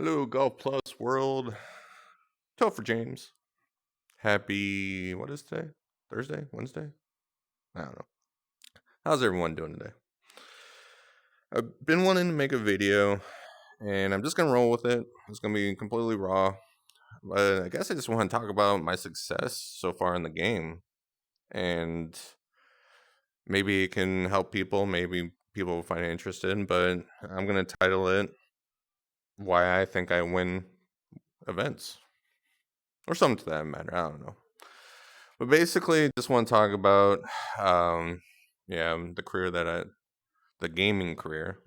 Hello, Golf Plus World. Topher James. Happy, what is today? Thursday? Wednesday? I don't know. How's everyone doing today? I've been wanting to make a video, and I'm just going to roll with it. It's going to be completely raw. But I guess I just want to talk about my success so far in the game. And maybe it can help people. Maybe people will find it interesting. But I'm going to title it Why I Think I Win Events. Or something to that matter. I don't know. But basically, just want to talk about, um, the gaming career,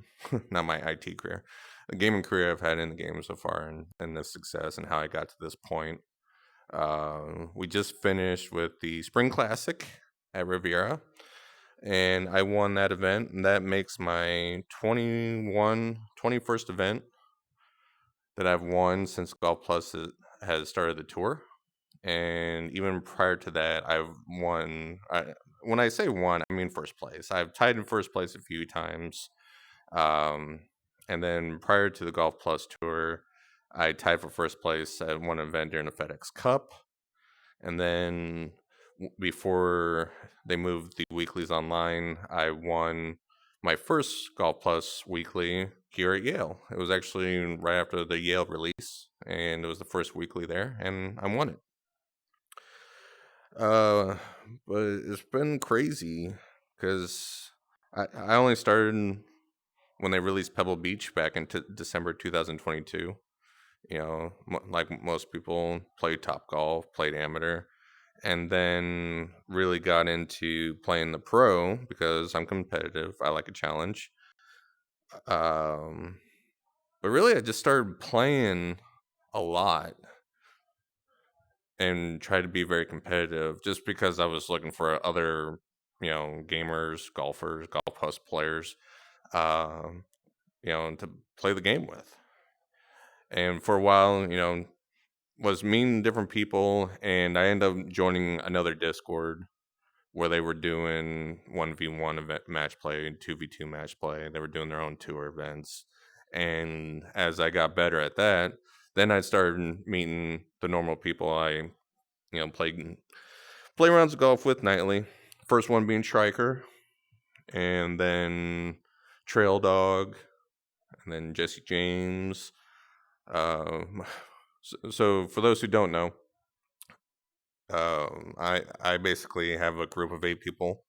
not my IT career, the gaming career I've had in the game so far, and the success and how I got to this point. We just finished with the Spring Classic at Riviera, and I won that event, and that makes my 21st event that I've won since Golf Plus has started the tour. And even prior to that, I've won. When I say won, I mean first place. I've tied in first place a few times, um, and then prior to the Golf Plus Tour, I tied for first place at one event during the FedEx Cup, and then before they moved the weeklies online, I won my first Golf Plus weekly here at Yale. It was actually right after the Yale release, and it was the first weekly there, and I won it. Uh, but it's been crazy because I only started when they released Pebble Beach back in December 2022. You know, like most people, played Top Golf, played amateur, and then really got into playing the pro because I'm competitive. I like a challenge. Um, but really, I just started playing a lot and try to be very competitive just because I was looking for other, gamers, golfers, golf plus players, um, to play the game with. And for a while, was meeting different people, and I ended up joining another Discord where they were doing 1v1 event match play, 2v2 match play. They were doing their own tour events. And as I got better at that, then I started meeting the normal people I play rounds of golf with nightly. First one being Striker, and then Trail Dog, and then Jesse James. So for those who don't know, I basically have a group of 8 people,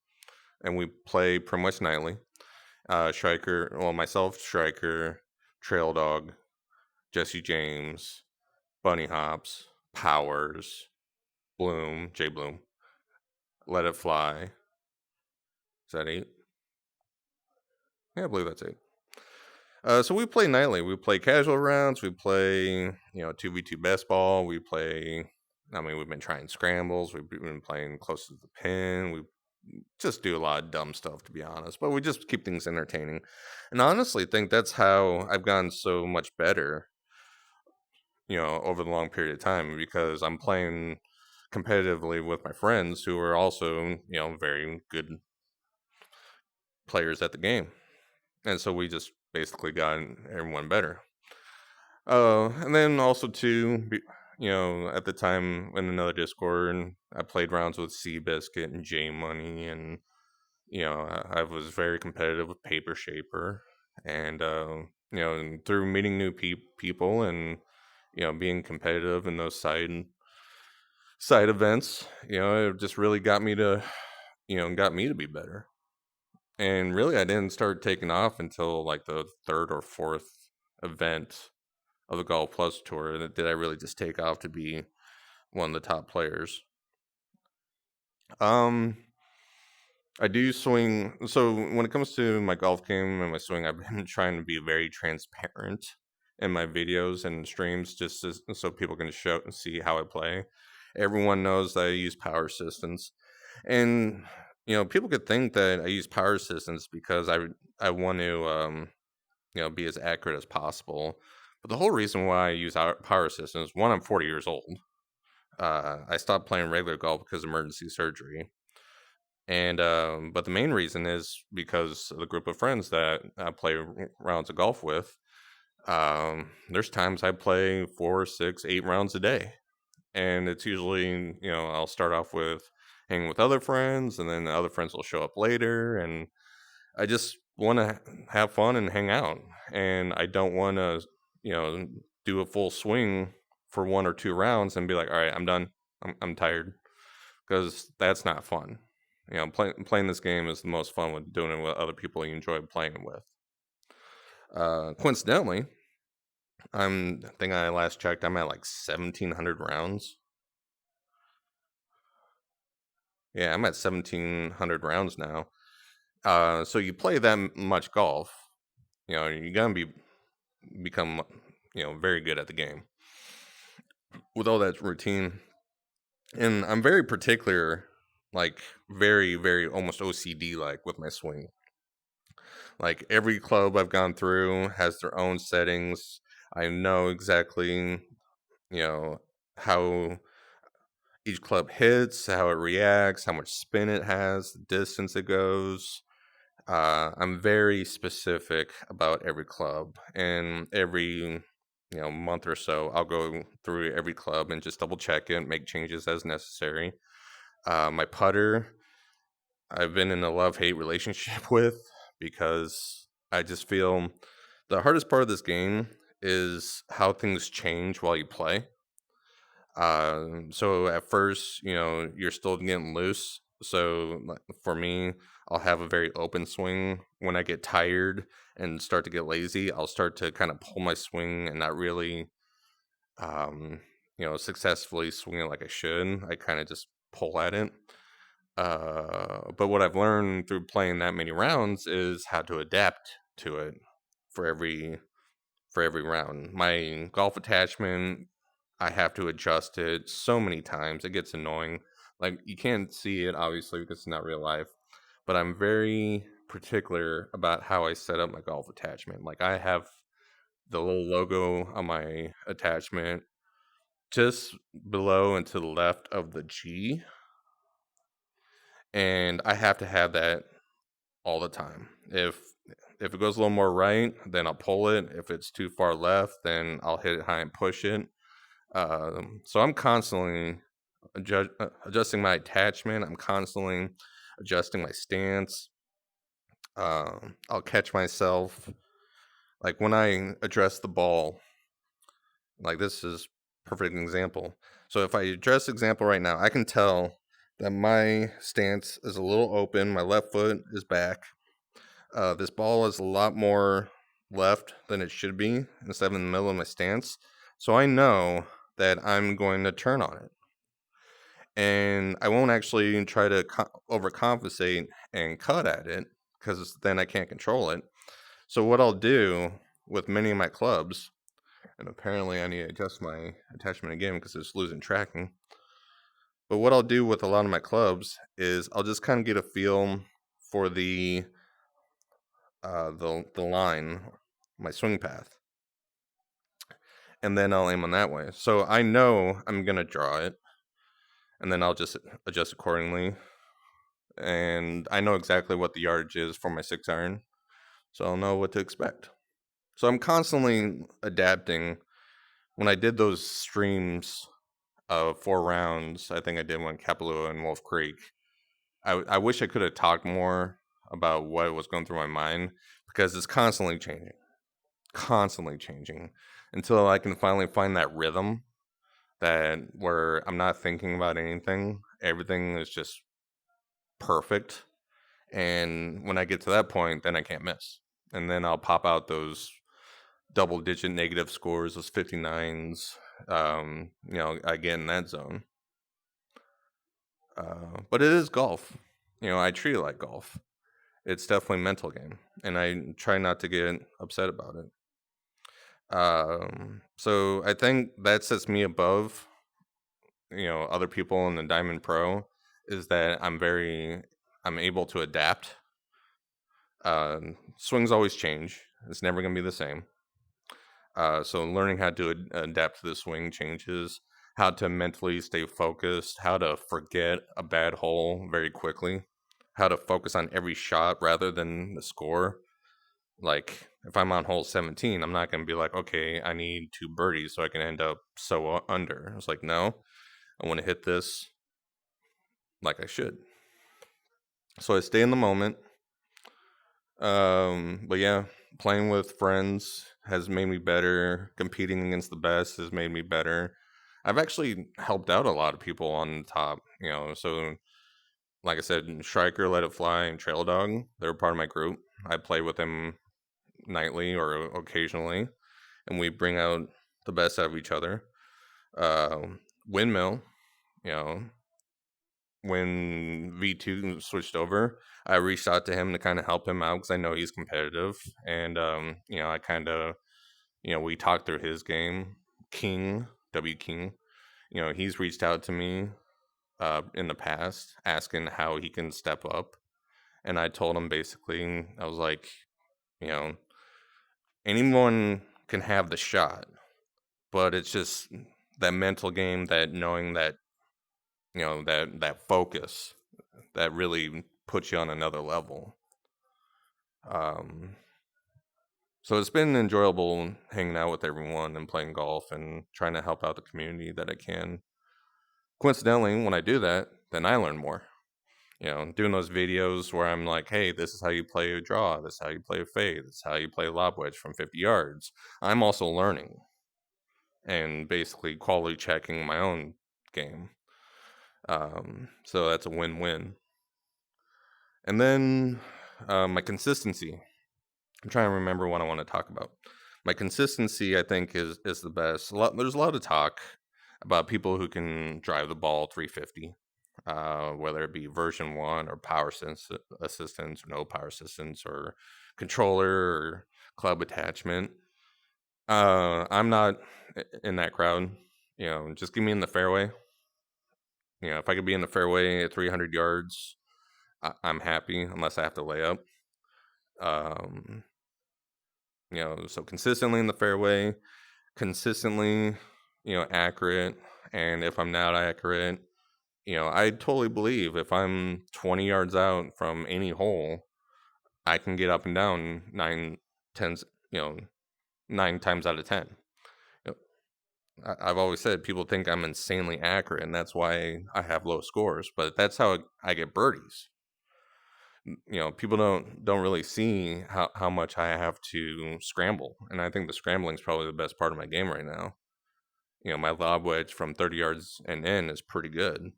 and we play pretty much nightly. Striker, well, myself, Striker, Trail Dog, Jesse James, Bunny Hops, Powers, Bloom, J Bloom, Let It Fly. Is that 8? Yeah, I believe that's 8. So we play nightly. We play casual rounds. We play, 2v2 best ball. We've been trying scrambles. We've been playing close to the pin. We just do a lot of dumb stuff, to be honest. But we just keep things entertaining. And I honestly think that's how I've gotten so much better, over the long period of time, because I'm playing competitively with my friends who are also, very good players at the game. And so we just basically got everyone better. And then also too, at the time in another Discord, I played rounds with Seabiscuit and J Money, and I was very competitive with Paper Shaper, and and through meeting new people and being competitive in those side events, it just really got me to be better. And really, I didn't start taking off until like the third or fourth event of the Golf Plus Tour. Did I really just take off to be one of the top players? Um, I do swing. So when it comes to my golf game and my swing, I've been trying to be very transparent in my videos and streams, just so people can show and see how I play. Everyone knows that I use power assistance, and people could think that I use power assistance because I want to be as accurate as possible. But the whole reason why I use power assistance, one, I'm 40 years old. I stopped playing regular golf because of emergency surgery. And but the main reason is because of the group of friends that I play rounds of golf with. There's times I play 4, 6, 8 rounds a day, and it's usually, I'll start off with hanging with other friends, and then the other friends will show up later, and I just want to have fun and hang out, and I don't want to, you know, do a full swing for 1 or 2 rounds and be like, all right, I'm done. I'm tired, because that's not fun. Playing this game is the most fun with doing it with other people you enjoy playing with. Coincidentally, I think I last checked, I'm at like 1,700 rounds. Yeah, I'm at 1,700 rounds now. So you play that much golf, you're gonna become very good at the game with all that routine. And I'm very particular, like very, very almost OCD like with my swing. Like every club I've gone through has their own settings. I know exactly, you know, how each club hits, how it reacts, how much spin it has, the distance it goes. I'm very specific about every club, and every month or so, I'll go through every club and just double check it, make changes as necessary. My putter, I've been in a love-hate relationship with, because I just feel the hardest part of this game is how things change while you play. So at first, you're still getting loose. So like, for me, I'll have a very open swing. When I get tired and start to get lazy, I'll start to kind of pull my swing and not really, successfully swing it like I should. I kind of just pull at it. But what I've learned through playing that many rounds is how to adapt to it for every round. My golf attachment, I have to adjust it so many times. It gets annoying. Like you can't see it obviously because it's not real life, but I'm very particular about how I set up my golf attachment. Like I have the little logo on my attachment just below and to the left of the G, and I have to have that all the time. If it goes a little more right, then I'll pull it. If it's too far left, then I'll hit it high and push it. So I'm constantly adjusting my attachment. I'm constantly adjusting my stance. I'll catch myself, like when I address the ball. Like this is perfect example. So if I address example right now, I can tell that my stance is a little open. My left foot is back. This ball is a lot more left than it should be instead of in the middle of my stance. So I know that I'm going to turn on it. And I won't actually try to overcompensate and cut at it, because then I can't control it. So what I'll do with many of my clubs, and apparently I need to adjust my attachment again because it's losing tracking. But what I'll do with a lot of my clubs is I'll just kind of get a feel for the line, my swing path, and then I'll aim on that way. So I know I'm gonna draw it, and then I'll just adjust accordingly. And I know exactly what the yardage is for my 6 iron, so I'll know what to expect. So I'm constantly adapting. When I did those streams of 4 rounds, I think I did one Kapalua and Wolf Creek. I wish I could have talked more about what was going through my mind, because it's constantly changing until I can finally find that rhythm that where I'm not thinking about anything. Everything is just perfect. And when I get to that point, then I can't miss. And then I'll pop out those double digit negative scores, those 59s. I get in that zone. But it is golf. I treat it like golf. It's definitely a mental game, and I try not to get upset about it. So I think that sets me above, other people in the Diamond Pro, is that I'm able to adapt. Swings always change. It's never going to be the same. So learning how to adapt to the swing changes, how to mentally stay focused, how to forget a bad hole very quickly, how to focus on every shot rather than the score. Like, if I'm on hole 17, I'm not going to be like, okay, I need 2 birdies so I can end up so under. It's like, no, I want to hit this like I should. So I stay in the moment. But yeah, playing with friends has made me better. Competing against the best has made me better. I've actually helped out a lot of people on the top, so like I said, Striker, Let It Fly, and Trail Dog, they're part of my group. I play with them nightly or occasionally, and we bring out the best out of each other. Windmill, you know, when V2 switched over, I reached out to him to kind of help him out because I know he's competitive. And, I kind of, we talked through his game. King, W King, he's reached out to me in the past asking how he can step up. And I told him basically, I was like, you know, anyone can have the shot, but it's just that mental game, that knowing that, that focus that really puts you on another level. Um, so it's been enjoyable hanging out with everyone and playing golf and trying to help out the community that I can. Coincidentally, when I do that, then I learn more. Doing those videos where I'm like, hey, this is how you play a draw, this is how you play a fade, this is how you play a lob wedge from 50 yards. I'm also learning and basically quality checking my own game. So that's a win-win. And then my consistency. I'm trying to remember what I want to talk about. My consistency, I think, is the best. There's a lot of talk about people who can drive the ball 350, whether it be version 1 or power assistance or no power assistance or controller or club attachment. I'm not in that crowd. Just give me in the fairway. If I could be in the fairway at 300 yards, I'm happy unless I have to lay up. So consistently in the fairway, consistently, accurate. And if I'm not accurate, I totally believe if I'm 20 yards out from any hole, I can get up and down 9 times out of 10. I've always said people think I'm insanely accurate, and that's why I have low scores. But that's how I get birdies. People don't really see how much I have to scramble, and I think the scrambling is probably the best part of my game right now. My lob wedge from 30 yards and in is pretty good.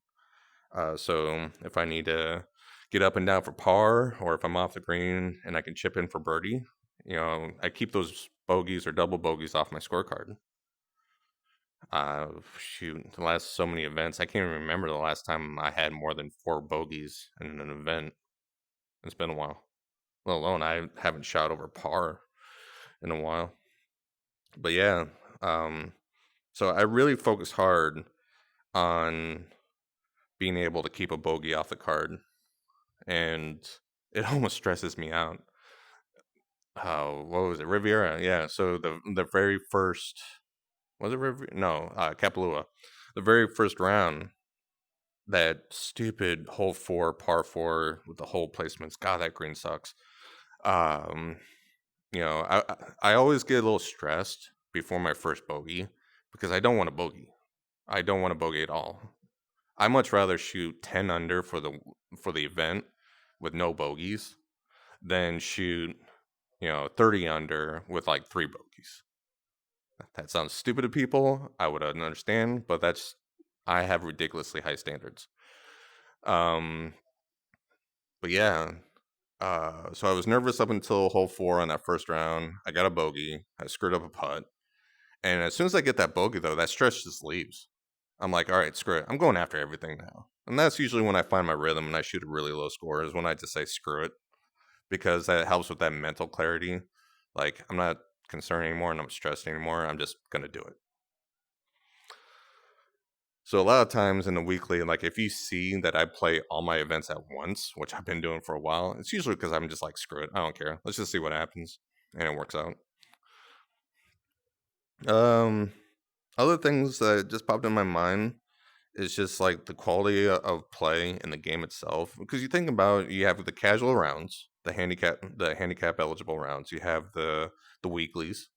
So if I need to get up and down for par, or if I'm off the green and I can chip in for birdie, I keep those bogeys or double bogeys off my scorecard. Shoot, the last so many events, I can't even remember the last time I had more than 4 bogeys in an event. It's been a while. Let alone I haven't shot over par in a while. But yeah, so I really focus hard on being able to keep a bogey off the card, and it almost stresses me out. What was it, Riviera? Yeah. So the very first, was it Riviera? No, Kapalua. The very first round, that stupid hole 4 par 4 with the hole placements. God, that green sucks. I always get a little stressed before my first bogey because I don't want a bogey. I don't want a bogey at all. I much rather shoot 10 under for the event with no bogeys than shoot 30 under with like 3 bogeys. That sounds stupid to people. I would understand, but I have ridiculously high standards. But yeah. So I was nervous up until hole 4 on that first round. I got a bogey. I screwed up a putt. And as soon as I get that bogey, though, that stress just leaves. I'm like, all right, screw it. I'm going after everything now. And that's usually when I find my rhythm and I shoot a really low score, is when I just say screw it. Because that helps with that mental clarity. Like, I'm not concerned anymore and I'm stressed anymore. I'm just going to do it. So a lot of times in the weekly, like if you see that I play all my events at once, which I've been doing for a while, it's usually because I'm just like, screw it. I don't care. Let's just see what happens. And it works out. Other things that just popped in my mind is just like the quality of play in the game itself. Because you think about, you have the casual rounds handicap eligible rounds. You have the weeklies.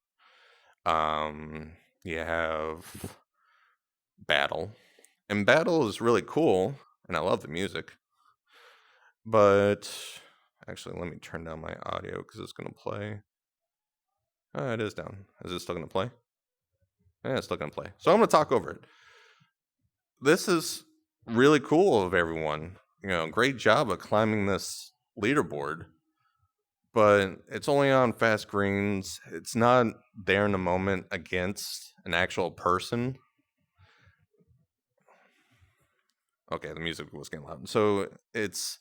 Um, you have battle, and battle is really cool, and I love the music. But actually, let me turn down my audio because it's gonna play. It is down. Is it still gonna play? Yeah, it's still gonna play. So I'm gonna talk over it. This is really cool of everyone. Great job of climbing this leaderboard. But it's only on fast greens. It's not there in the moment against an actual person. Okay, the music was getting loud. So it's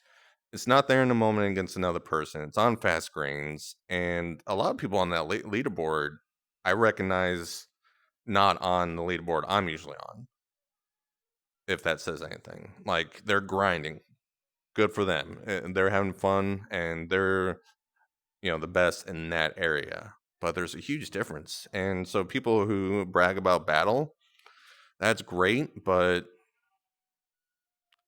not there in the moment against another person. It's on fast greens, and a lot of people on that leaderboard I recognize not on the leaderboard I'm usually on. If that says anything, like they're grinding, good for them. They're having fun, and they're the best in that area. But there's a huge difference, and so people who brag about battle, that's great, but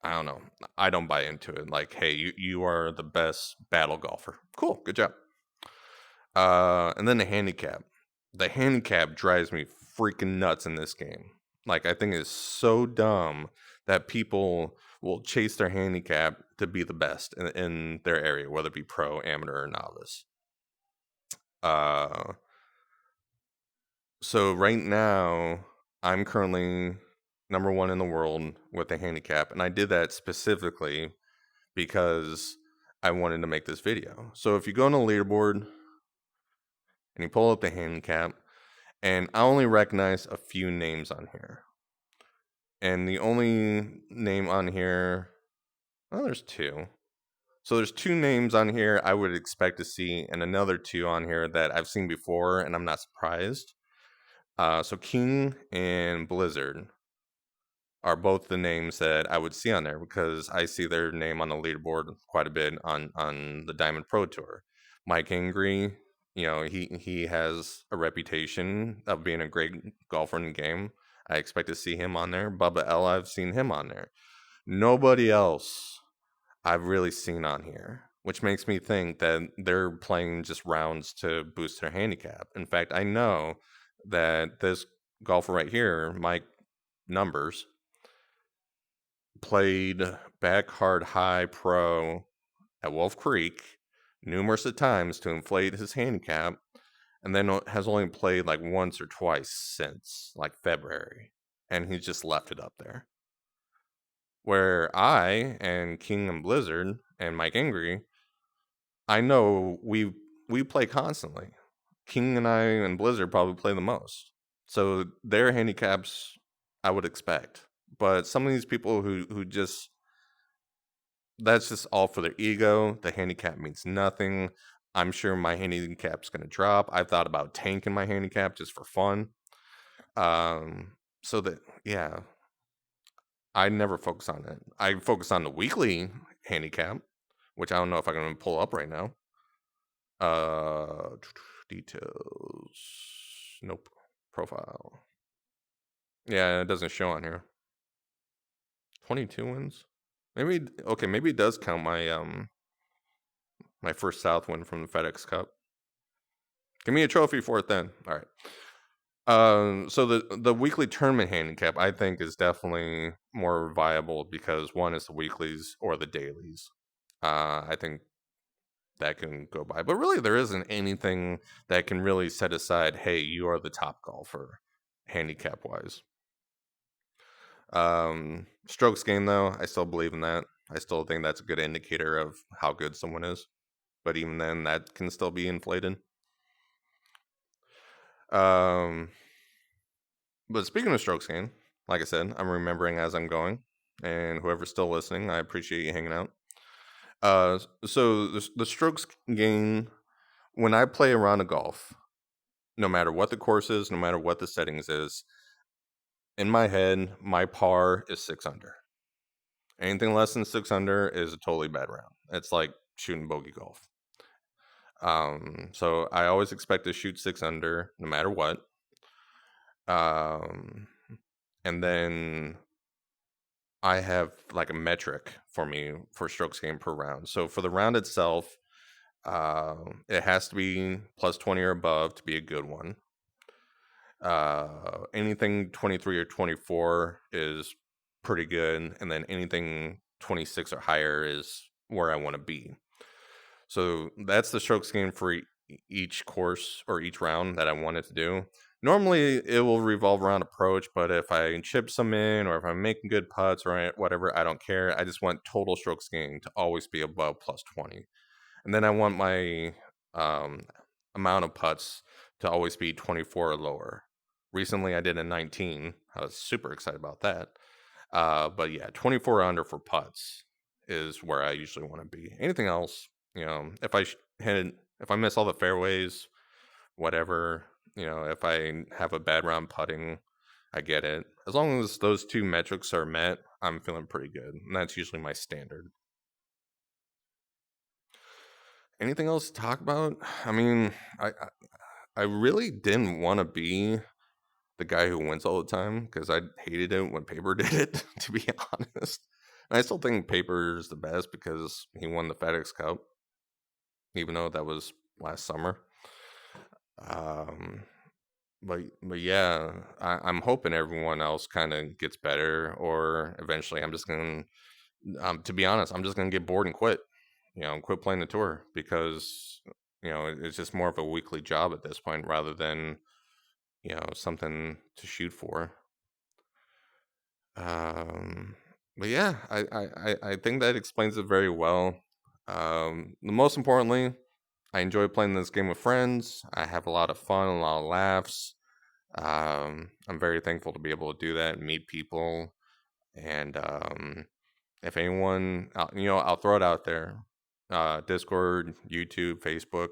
I don't know. I don't buy into it. Like, hey, you are the best battle golfer. Cool, good job. And then the handicap. The handicap drives me freaking nuts in this game. Like, I think it's so dumb that people will chase their handicap to be the best in their area, whether it be pro, amateur, or novice. So right now, I'm currently number 1 in the world with a handicap, and I did that specifically because I wanted to make this video. So if you go on the leaderboard and you pull up the handicap, and I only recognize a few names on here. And the only name on here, there's 2. So there's 2 names on here I would expect to see, and another 2 on here that I've seen before, and I'm not surprised. So King and Blizzard are both the names that I would see on there because I see their name on the leaderboard quite a bit on the Diamond Pro Tour. Mike Angry, he has a reputation of being a great golfer in the game. I expect to see him on there. Bubba L, I've seen him on there. Nobody else I've really seen on here, which makes me think that they're playing just rounds to boost their handicap. In fact, I know that this golfer right here, Mike Numbers, played back hard high pro at Wolf Creek numerous of times to inflate his handicap, and then has only played like once or twice since like February, and he's just left it up there. Where I and King and Blizzard and Mike Angry, I know we play constantly. King and I and Blizzard probably play the most, so their handicaps I would expect. But some of these people who just, that's just all for their ego. The handicap means nothing. I'm sure my handicap's going to drop. I've thought about tanking my handicap just for fun. So that, yeah, I never focus on it. I focus on the weekly handicap, which I don't know if I can pull up right now. Details. Nope. Profile. Yeah, it doesn't show on here. 22 wins. Maybe it does count my my first South win from the FedEx Cup. Give me a trophy for it then. All right. So the weekly tournament handicap I think is definitely more viable because one is the weeklies or the dailies. I think that can go by, but really there isn't anything that can really set aside, hey, you are the top golfer handicap wise. Strokes gained though, I still believe in that. I still think that's a good indicator of how good someone is, but even then that can still be inflated. But speaking of strokes gained, like I said, I'm remembering as I'm going, and whoever's still listening, I appreciate you hanging out. So the strokes gain, when I play a round of golf, no matter what the course is, no matter what the settings is, in my head, my par is 6 under. Anything less than 6 under is a totally bad round. It's like shooting bogey golf. So I always expect to shoot 6 under no matter what. And then I have like a metric for me for strokes gained per round. So for the round itself, It has to be plus 20 or above to be a good one. Anything 23 or 24 is pretty good, and then anything 26 or higher is where I want to be. So that's the stroke scheme for each course or each round that I wanted to do. Normally, it will revolve around approach, but if I chip some in or if I'm making good putts or whatever, I don't care. I just want total stroke gain to always be above plus 20. And then I want my um, amount of putts to always be 24 or lower. Recently, I did a 19. I was super excited about that. But yeah, 24 or under for putts is where I usually want to be. Anything else, if I if I miss all the fairways, whatever, if I have a bad round putting, I get it. As long as those two metrics are met, I'm feeling pretty good. And that's usually my standard. Anything else to talk about? I mean, I really didn't want to be the guy who wins all the time because I hated it when Paper did it, to be honest. And I still think Paper is the best because he won the FedEx Cup, even though that was last summer. Um, but yeah, I'm hoping everyone else kind of gets better, or eventually I'm just gonna, to be honest, I'm just gonna get bored and quit. Quit playing the tour because it's just more of a weekly job at this point rather than something to shoot for. Um, but yeah, I think that explains it very well. The most importantly, I enjoy playing this game with friends. I have a lot of fun, a lot of laughs. I'm very thankful to be able to do that and meet people. And if anyone, I'll throw it out there: Discord, YouTube, Facebook.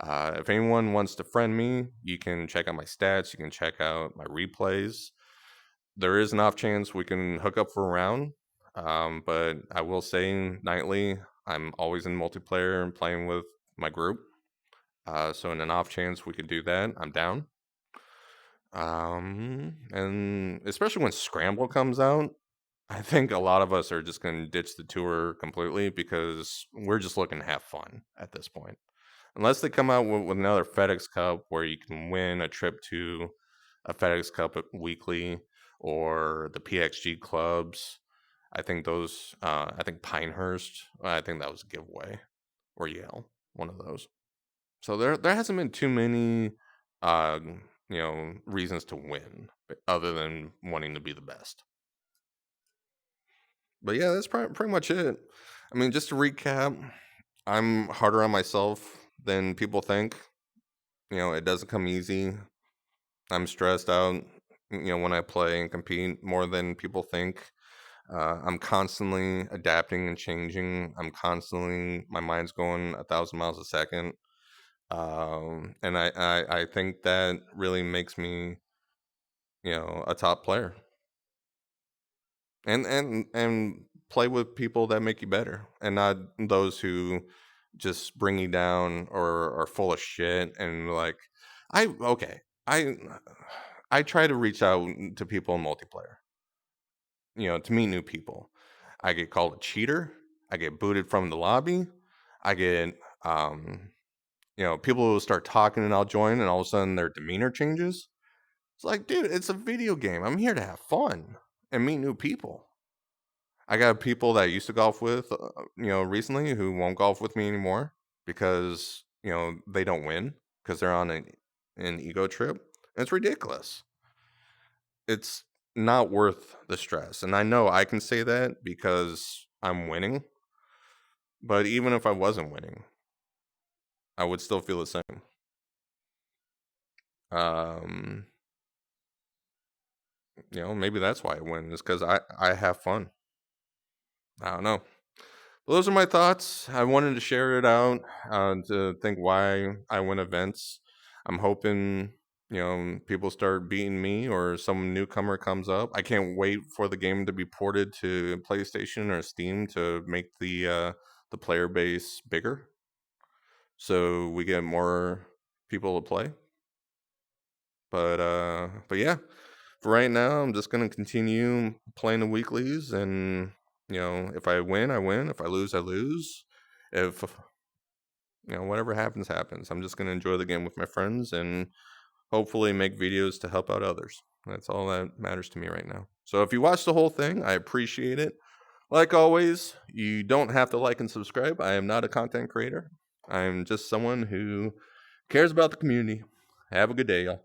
If anyone wants to friend me, you can check out my stats. You can check out my replays. There is an off chance we can hook up for a round. But I will say nightly, I'm always in multiplayer and playing with my group. So in an off chance we could do that, I'm down. And especially when Scramble comes out, I think a lot of us are just going to ditch the tour completely because we're just looking to have fun at this point. Unless they come out with another FedEx Cup where you can win a trip to a FedEx Cup weekly or the PXG clubs. I think those, I think Pinehurst, I think that was a giveaway or Yale, one of those. So there hasn't been too many, uh, reasons to win other than wanting to be the best. But yeah, that's pretty much it. I mean, just to recap, I'm harder on myself than people think. It doesn't come easy. I'm stressed out, when I play and compete more than people think. I'm constantly adapting and changing. My mind's going 1,000 miles a second. And I think that really makes me, a top player. And play with people that make you better, and not those who just bring you down or are full of shit. And like, okay, I try to reach out to people in multiplayer, to meet new people. I get called a cheater. I get booted from the lobby. I get, people will start talking and I'll join, and all of a sudden their demeanor changes. It's like, dude, it's a video game. I'm here to have fun and meet new people. I got people that I used to golf with, recently who won't golf with me anymore because, they don't win because they're on an ego trip. It's ridiculous. It's not worth the stress. And I know I can say that because I'm winning, but even if I wasn't winning, I would still feel the same. Um, maybe that's why I win, is because I have fun. I don't know. Well, those are my thoughts. I wanted to share it out, to think why I win events. I'm hoping, people start beating me or some newcomer comes up. I can't wait for the game to be ported to PlayStation or Steam to make the player base bigger, so we get more people to play. But yeah, for right now, I'm just gonna continue playing the weeklies, and if I win, I win. If I lose, I lose. If whatever happens, happens. I'm just going to enjoy the game with my friends and hopefully make videos to help out others. That's all that matters to me right now. So if you watch the whole thing, I appreciate it. Like always, you don't have to like and subscribe. I am not a content creator. I'm just someone who cares about the community. Have a good day, y'all.